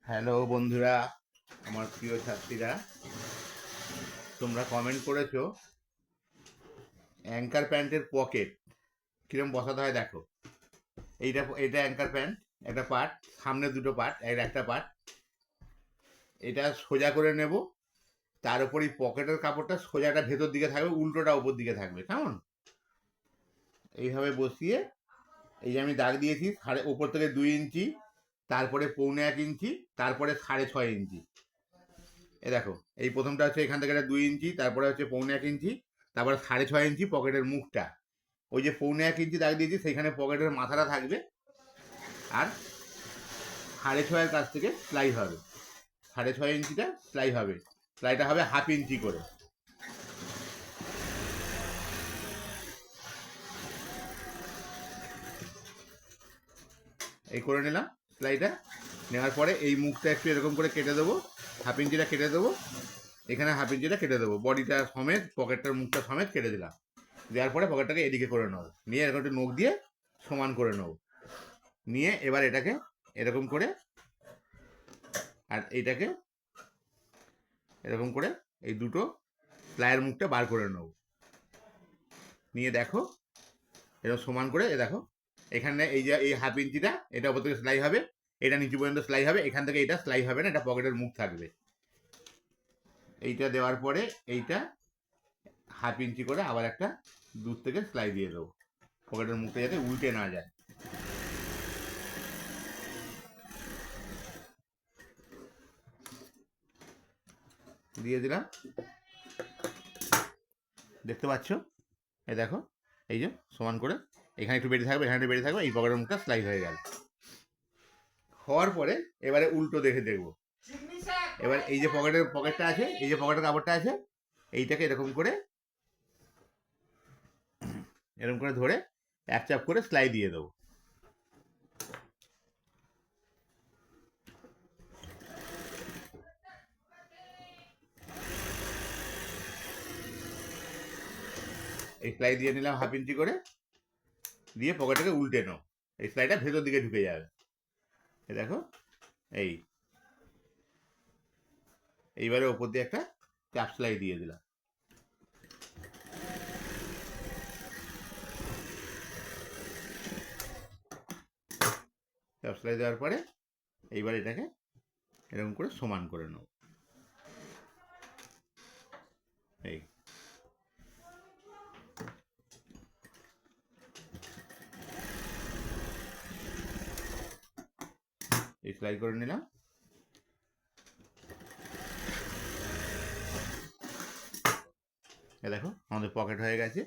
Hello বন্ধুরা, আমার প্রিয় ছাত্রীরা, তোমরা কমেন্ট করেছো অ্যাঙ্কার প্যান্টের পকেট কিরম বসাতে হয়। দেখো, এইটা এটা অ্যাঙ্কার প্যান্ট, একটা পার্ট, সামনে দুটো পার্ট, এর একটা পার্ট। এটা সোজা করে নেব, তার উপর এই পকেটের কাপড়টা সোজাটা ভেতর দিকে থাকবে, উল্টোটা উপর দিকে থাকবে। কেমন? এইভাবে বসিয়ে, এই যে আমি দাগ দিয়েছি উপর থেকে 2 ইঞ্চি, তারপরে 1.25 ইঞ্চি, তারপরে 6.5 ইঞ্চি। এ দেখো, এই প্রথমটা হচ্ছে এখান থেকে 2 ইঞ্চি, তারপরে হচ্ছে 1.25 ইঞ্চি, তারপরে 6.5 ইঞ্চি পকেটের মুখটা। ওই যে 1.25 ইঞ্চি দাগ দিয়েছি, সেইখানে পকেটের মাথাটা থাকবে। আর 6.5 কাছ থেকে সেলাই হবে, 6.5 ইঞ্চিটা সেলাই হবে। সেলাইটা হবে 1/2 ইঞ্চি করে। এই করে নিলাম সেলাইটা। নেওয়ার পরে এই মুখটা একটু এরকম করে কেটে দেবো, 1/2 ইঞ্চিটা কেটে দেবো, এখানে 1/2 ইঞ্চিটা কেটে দেবো, বডিটা সমেত, পকেটটার মুখটা সমেত কেটে দিলাম। দেওয়ার পরে পকেটটাকে এদিকে করে নেবো, নিয়ে এরকম একটু নখ দিয়ে সমান করে নেবো। নিয়ে এবার এটাকে এরকম করে, আর এইটাকে এরকম করে, এই দুটো প্লায়ের মুখটা বার করে নেবো। নিয়ে দেখো, এরকম সমান করে, দেখো এখানে এই যে এই 1/2 ইঞ্চিটা, এটা ওপর থেকে সেলাই হবে, এটা নিচু পর্যন্ত সেলাই হবে, এখান থেকে এটা সেলাই হবে না, এটা পকেটের মুখ থাকবে। এইটা দেওয়ার পরে এইটা 1/2 ইঞ্চি করে আবার একটা দূর থেকে সেলাই দিয়ে দেবো, পকেটের মুখটা যাতে উল্টে না যায়। দিয়ে দিলাম, দেখতে পাচ্ছ? এই দেখো, এই যে সমান করে, এখানে একটু বেরিয়ে থাকবে, এখানে একটু বেরিয়ে থাকবে, এই পকেটের মুখটা সেলাই হয়ে গেল। হওয়ার পরে এবারে উল্টো দেখে দেখবো। এবার এই যে পকেটটা আছে, এই যে পকেটের কাপড়টা আছে, এইটাকে এরকম করে ধরে এক চাপ করে সেলাই দিয়ে দেবো। এই সেলাই দিয়ে নিলাম 1/2 ইঞ্চি করে, দিয়ে পকেটটাকে উল্টে নাও, এই সেলাইটা ভেতর দিকে ঢুকে যাবে। এই দেখো, এই এইবারে ওপর দিয়ে একটা চাপ সেলাই দিয়ে দিলাম। চাপ সেলাই দেওয়ার পরে এইবার এটাকে এরকম করে সমান করে নেব। এই সেলাই করে নিলাম। দেখো, আমাদের পকেট হয়ে গেছে।